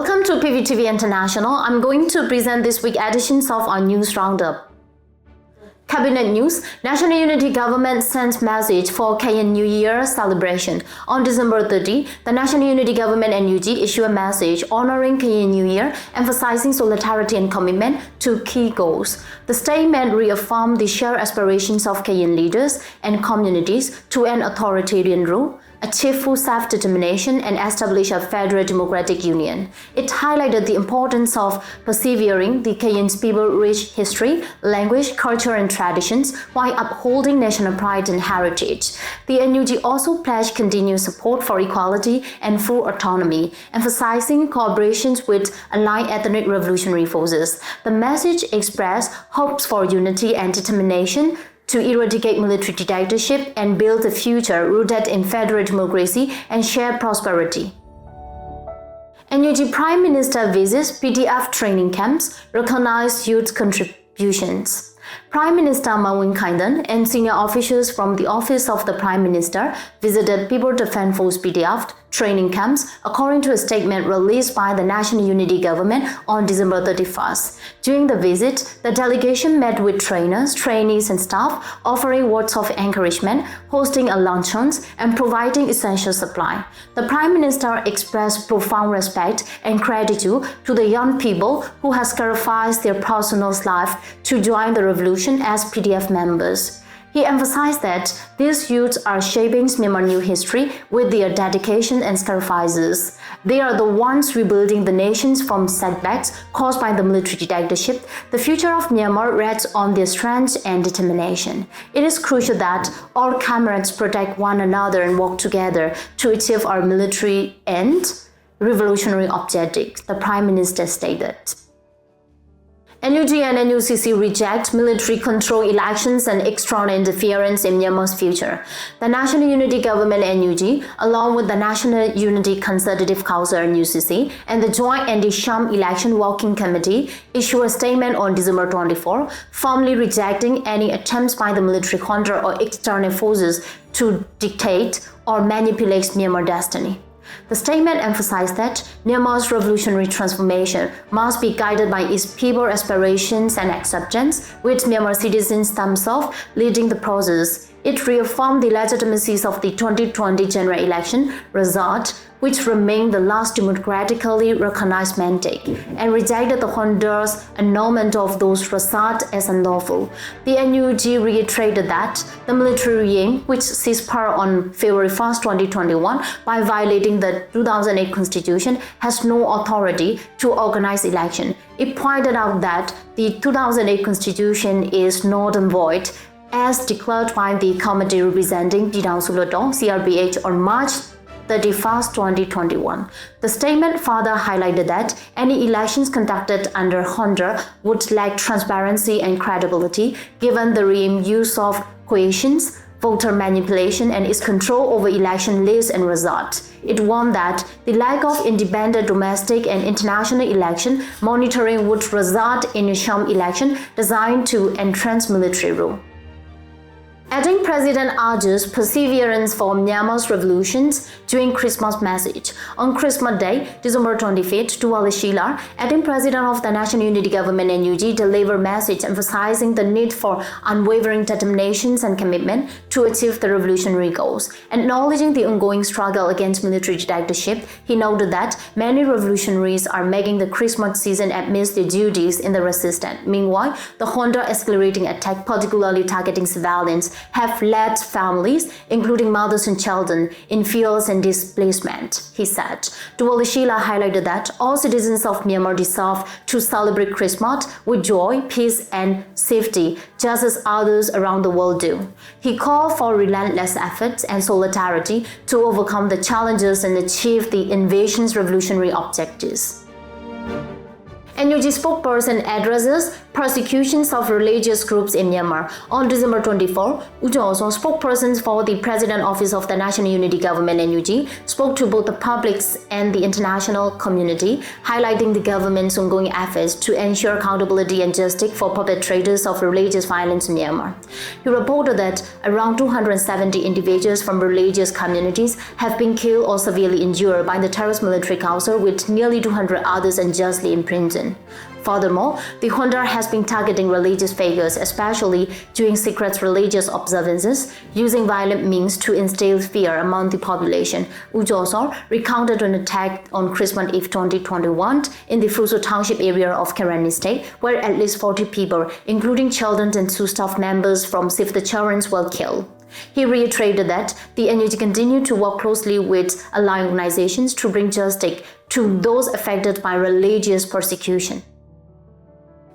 Welcome to PVTV International. I'm going to present this week's editions of our news roundup. Cabinet news: National Unity Government sends message for Kayin New Year celebration. On December 30, the National Unity Government NUG issued a message honoring Kayin New Year, emphasizing solidarity and commitment to key goals. The statement reaffirmed the shared aspirations of Kayin leaders and communities to end authoritarian rule, achieve full self-determination, and establish a federal democratic union. It highlighted the importance of persevering the Kayin's people-rich history, language, culture, and traditions while upholding national pride and heritage. The NUG also pledged continued support for equality and full autonomy, emphasizing cooperations with allied ethnic revolutionary forces. The message expressed hopes for unity and determination to eradicate military dictatorship and build a future rooted in federal democracy and shared prosperity. NUG Prime Minister visits PDF training camps, recognized youth contributions. Prime Minister Kayin and senior officials from the Office of the Prime Minister visited People Defense Force PDF training camps, according to a statement released by the National Unity Government on December 31st. During the visit, the delegation met with trainers, trainees, and staff, offering words of encouragement, hosting a luncheons, and providing essential supply. The Prime Minister expressed profound respect and gratitude to the young people who have sacrificed their personal life to join the revolution as PDF members. He emphasized that these youths are shaping Myanmar's new history with their dedication and sacrifices. They are the ones rebuilding the nations from setbacks caused by the military dictatorship. The future of Myanmar rests on their strength and determination. It is crucial that all comrades protect one another and work together to achieve our military and revolutionary objectives, the Prime Minister stated. NUG and NUCC reject military control elections and external interference in Myanmar's future. The National Unity Government NUG, along with the National Unity Consultative Council NUCC and the Joint Anti-Sham Election Working Committee, issued a statement on December 24, firmly rejecting any attempts by the military junta or external forces to dictate or manipulate Myanmar's destiny. The statement emphasized that Myanmar's revolutionary transformation must be guided by its people's aspirations and acceptance, with Myanmar citizens themselves leading the process. It reaffirmed the legitimacy of the 2020 general election result, which remained the last democratically recognized mandate, and rejected the junta's annulment of those results as unlawful. The NUG reiterated that the military regime, which seized power on February 1, 2021 by violating the 2008 Constitution, has no authority to organize election. It pointed out that the 2008 Constitution is null and void, as declared by the Committee representing Pidang Sulodong (CRPH) on March 31, 2021. The statement further highlighted that any elections conducted under junta would lack transparency and credibility, given the regime's use of coercions, voter manipulation, and its control over election lists and results. It warned that the lack of independent domestic and international election monitoring would result in a sham election designed to entrench military rule. Acting President urges perseverance for Myanmar's revolutions during Christmas message. On Christmas Day, December 25th, Tuwale Sheila, Acting President of the National Unity Government NUG, delivered message emphasizing the need for unwavering determination and commitment to achieve the revolutionary goals. Acknowledging the ongoing struggle against military dictatorship, he noted that many revolutionaries are making the Christmas season amidst their duties in the resistance. Meanwhile, the junta escalating attack, particularly targeting civilians, have led families, including mothers and children, in fears and displacement, he said. Tuwale Sheila highlighted that all citizens of Myanmar deserve to celebrate Christmas with joy, peace, and safety, just as others around the world do. He called for relentless efforts and solidarity to overcome the challenges and achieve the invasion's revolutionary objectives. NUG spokesperson addresses persecutions of religious groups in Myanmar. On December 24, Ujoso, spokesperson for the President Office of the National Unity Government NUG, spoke to both the publics and the international community, highlighting the government's ongoing efforts to ensure accountability and justice for perpetrators of religious violence in Myanmar. He reported that around 270 individuals from religious communities have been killed or severely injured by the terrorist military council, with nearly 200 others unjustly imprisoned. Furthermore, the junta has been targeting religious figures, especially during secret religious observances, using violent means to instill fear among the population. Ujoso recounted an attack on Christmas Eve 2021 in the Fuso Township area of Kayin State, where at least 40 people, including children and 2 staff members from Save the Children, were killed. He reiterated that the NUG continue to work closely with allied organizations to bring justice to those affected by religious persecution.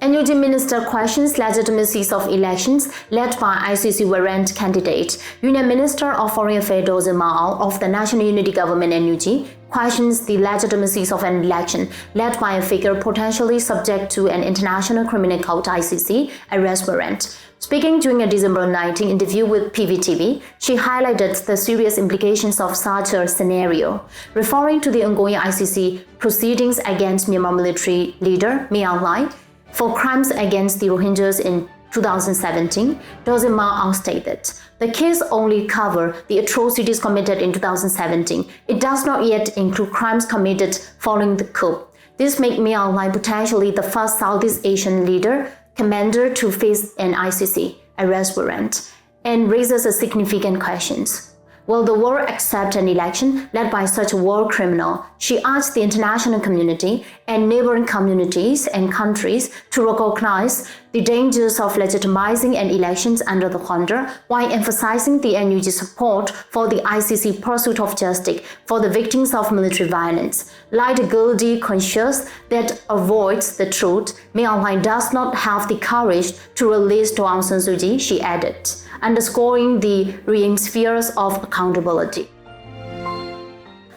NUG Minister questions legitimacy of elections led by ICC-Warrant candidate. Union Minister of Foreign Affairs Mao of the National Unity Government NUG questions the legitimacy of an election led by a figure potentially subject to an International Criminal Court ICC arrest warrant. Speaking during a December 19 interview with PVTV, she highlighted the serious implications of such a scenario. Referring to the ongoing ICC proceedings against Myanmar military leader Myanmar for crimes against the Rohingyas in 2017, Dr. Mao stated, the case only covers the atrocities committed in 2017. It does not yet include crimes committed following the coup. This makes Myanmar potentially the first Southeast Asian leader commander to face an ICC arrest warrant, and raises a significant questions. Will the world accept an election led by such a war criminal? She asked the international community and neighboring communities and countries to recognize the dangers of legitimizing an elections under the junta, while emphasizing the NUG support for the ICC pursuit of justice for the victims of military violence. Like a guilty conscience that avoids the truth, Myanmar does not have the courage to release Aung San Suu Kyi, she added, underscoring the spheres of accountability.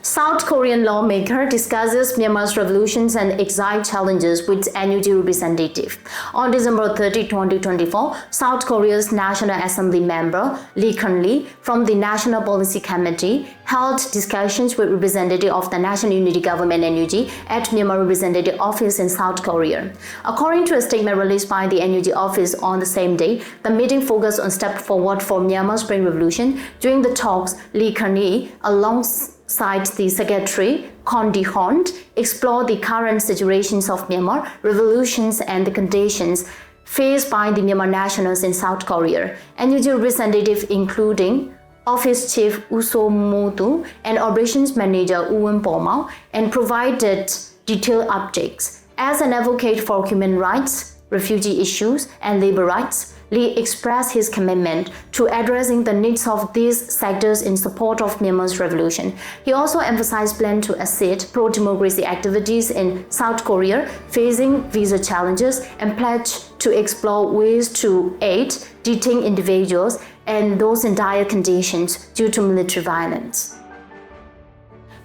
South Korean lawmaker discusses Myanmar's revolutions and exile challenges with NUG representative. On December 30, 2024, South Korea's National Assembly member Lee Kun-lee from the National Policy Committee held discussions with representatives of the National Unity Government NUG at Myanmar Representative Office in South Korea. According to a statement released by the NUG office on the same day, the meeting focused on steps forward for Myanmar's Spring Revolution. During the talks, Lee Kun-lee, alongside the Secretary Kon Dee-hon, explored the current situations of Myanmar, revolutions and the conditions faced by the Myanmar nationals in South Korea. NUG representatives including Office Chief Uso Motu and Operations Manager Uwen Pomao, and provided detailed updates. As an advocate for human rights, refugee issues, and labor rights, Lee expressed his commitment to addressing the needs of these sectors in support of Myanmar's revolution. He also emphasized plans to assist pro-democracy activities in South Korea facing visa challenges and pledged to explore ways to aid detained individuals and those in dire conditions due to military violence.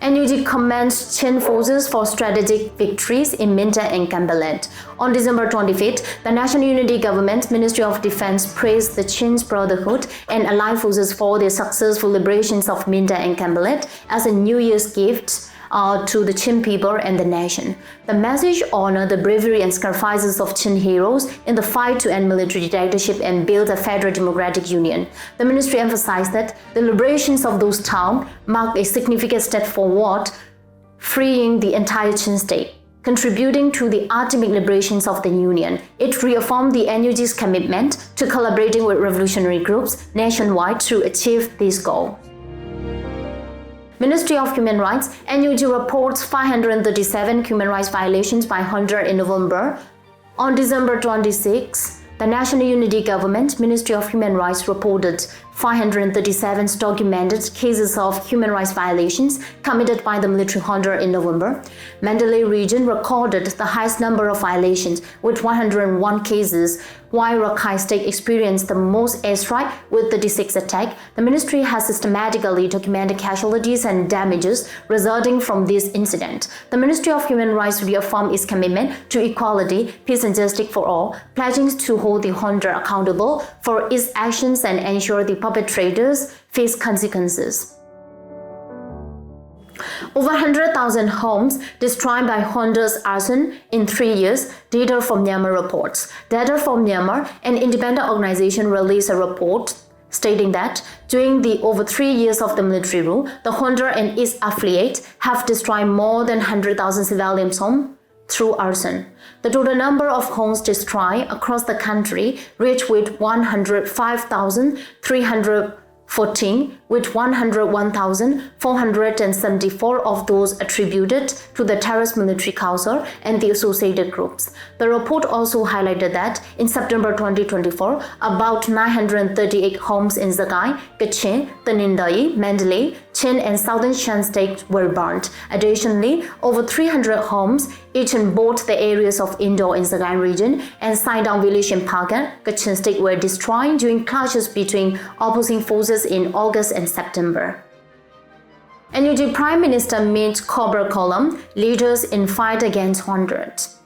NUG commends Chin forces for strategic victories in Mindat and Kanpetlet. On December 25th, the National Unity Government Ministry of Defense praised the Chin's Brotherhood and allied forces for their successful liberations of Mindat and Kanpetlet as a New Year's gift to the Chin people and the nation. The message honored the bravery and sacrifices of Chin heroes in the fight to end military dictatorship and build a federal democratic union. The ministry emphasized that the liberations of those towns marked a significant step forward, freeing the entire Chin state, contributing to the ultimate liberations of the Union. It reaffirmed the NUG's commitment to collaborating with revolutionary groups nationwide to achieve this goal. Ministry of Human Rights, NUG reports 537 human rights violations by junta in November. On December 26, the National Unity Government Ministry of Human Rights reported 537 documented cases of human rights violations committed by the military junta in November. Mandalay region recorded the highest number of violations with 101 cases, while Rakhine State experienced the most airstrike with 36 attacks. The ministry has systematically documented casualties and damages resulting from this incident. The Ministry of Human Rights reaffirmed its commitment to equality, peace and justice for all, pledging to hold the junta accountable for its actions and ensure the perpetrators face consequences. Over 100,000 homes destroyed by junta's arson in 3 years, data from Myanmar reports. Data from Myanmar, an independent organization, released a report stating that during the over 3 years of the military rule, the junta and its affiliates have destroyed more than 100,000 civilians' homes through arson. The total number of homes destroyed across the country reached with 105,314, with 101,474 of those attributed to the terrorist military council and the associated groups. The report also highlighted that in September 2024, about 938 homes in Zagai, Kachin, Tanindai, Mandalay, Chin and Southern Shan states were burnt. Additionally, over 300 homes, each in both the areas of Indo in Zagai region and Saidang village in Pagan, Kachin state, were destroyed during clashes between opposing forces in August and September. NUG Prime Minister meets Cobra Column leaders in fight against Honduras.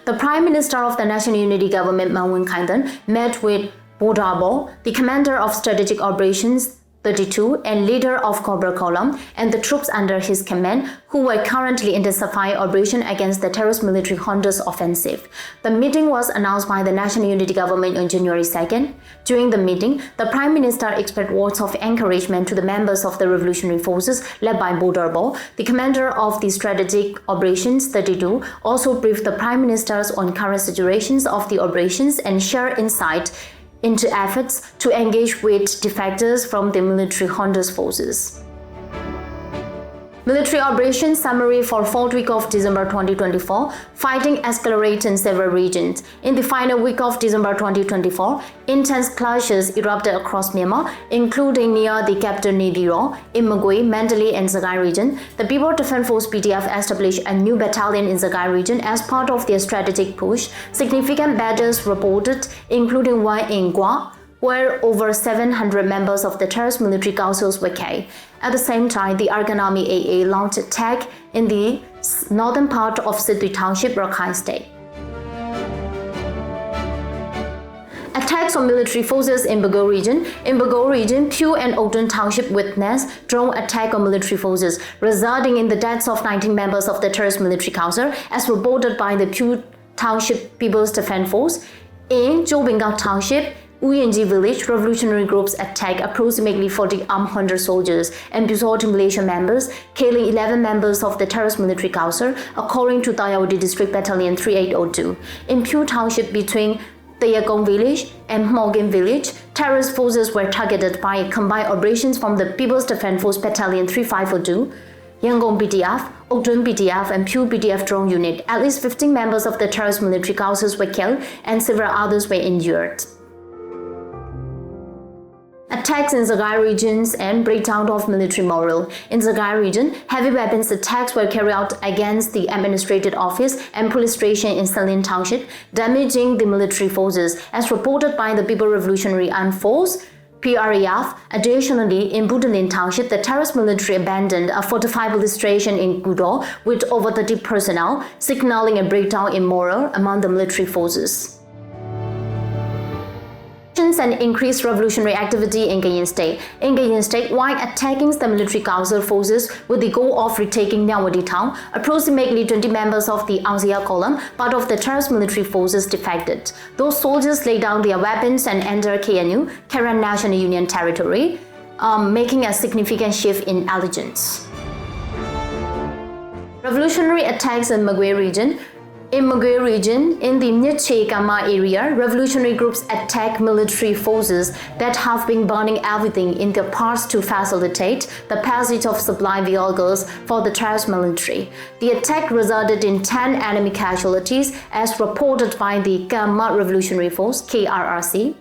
The Prime Minister of the National Unity Government, Kayin, met with Bodabo, the commander of strategic operations 32 and leader of Cobra Column, and the troops under his command who were currently intensifying operation against the terrorist military junta's offensive. The meeting was announced by the National Unity Government on January 2nd. During the meeting, the Prime Minister expressed words of encouragement to the members of the revolutionary forces led by Bodarbo. The commander of the strategic operations 32 also briefed the Prime Ministers on current situations of the operations and shared insight into efforts to engage with defectors from the military junta's forces. Military operations summary for 4th week of December 2024, fighting escalated in several regions. In the final week of December 2024, intense clashes erupted across Myanmar, including near the capital Nibiro, in Magui, Mandalay and Zagai region. The People Defense Force (PDF) established a new battalion in Zagai region as part of their strategic push. Significant battles reported, including one in Gua, where over 700 members of the terrorist military councils were killed. At the same time, the Argan Army AA launched attack in the northern part of Sidui Township, Rakhine State. Attacks on military forces in Bago region. In Bago region, Pew and Ogden Township witnessed drone attack on military forces, resulting in the deaths of 19 members of the terrorist military council, as reported by the Pew Township People's Defense Force. In Jobingang Township, Uyenji village, revolutionary groups attacked approximately 40 armed junta soldiers and Busorti militia members, killing 11 members of the terrorist military council, according to Tayawadi District Battalion 3802. In Pew Township, between Tayakong village and Morgan village, terrorist forces were targeted by combined operations from the People's Defense Force Battalion 3502, Yangon PDF, Ogden PDF and Pew PDF drone unit. At least 15 members of the terrorist military councils were killed and several others were injured. Attacks in Zagai regions and breakdown of military morale. In Zagai region, heavy weapons attacks were carried out against the administrative office and police station in Salin Township, damaging the military forces, as reported by the People Revolutionary Armed Force (PRAF). Additionally, in Budalin Township, the terrorist military abandoned a fortified police station in Gudo with over 30 personnel, signaling a breakdown in morale among the military forces. And increased revolutionary activity in Kayin State. In Kayin State, while attacking the military council forces with the goal of retaking Nyawadi town, approximately 20 members of the Angsia column, part of the terrorist military forces, defected. Those soldiers laid down their weapons and entered KNU, Karen National Union territory, making a significant shift in allegiance. Revolutionary attacks in Magui region. In Magui region, in the Nyeche Kama area, revolutionary groups attack military forces that have been burning everything in their parts to facilitate the passage of supply vehicles for the terrorist military. The attack resulted in 10 enemy casualties, as reported by the Kama Revolutionary Force (KRRC).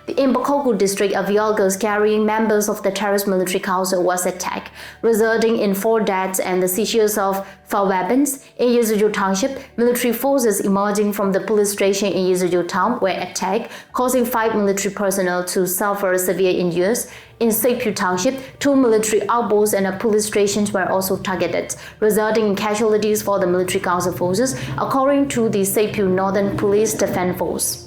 The Imbokoku district of vehicles carrying members of the terrorist military council was attacked, resulting in 4 deaths and the seizures of 4 weapons. In Yesuju Township, military forces emerging from the police station in Yesuju town were attacked, causing 5 military personnel to suffer severe injuries. In Seipu Township, 2 military outposts and police stations were also targeted, resulting in casualties for the military council forces, according to the Seipu Northern Police Defense Force.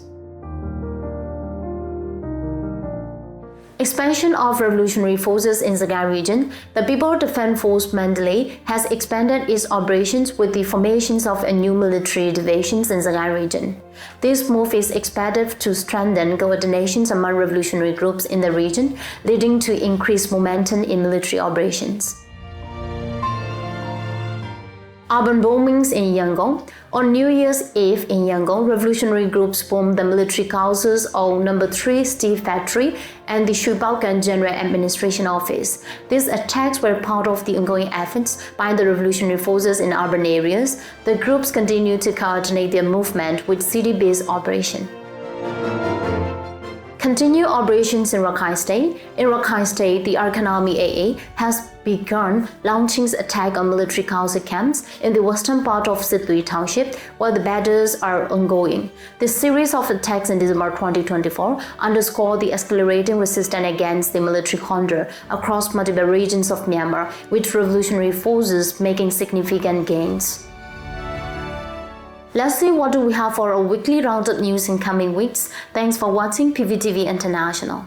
Expansion of revolutionary forces in Sagaing region, the People's Defense Force Mandalay has expanded its operations with the formations of a new military divisions in Sagaing region. This move is expected to strengthen coordination among revolutionary groups in the region, leading to increased momentum in military operations. Urban bombings in Yangon. On New Year's Eve in Yangon, revolutionary groups bombed the military councils of No. 3 Steel Factory and the Shubaokan General Administration Office. These attacks were part of the ongoing efforts by the revolutionary forces in urban areas. The groups continue to coordinate their movement with city-based operation. Continue operations in Rakhine State. In Rakhine State, the Arkhan Army AA has begun launching attack on military council camps in the western part of Sittui Township, while the battles are ongoing. This series of attacks in December 2024 underscore the accelerating resistance against the military junta across multiple regions of Myanmar, with revolutionary forces making significant gains. Let's see what do we have for our weekly roundup news in coming weeks. Thanks for watching PVTV International.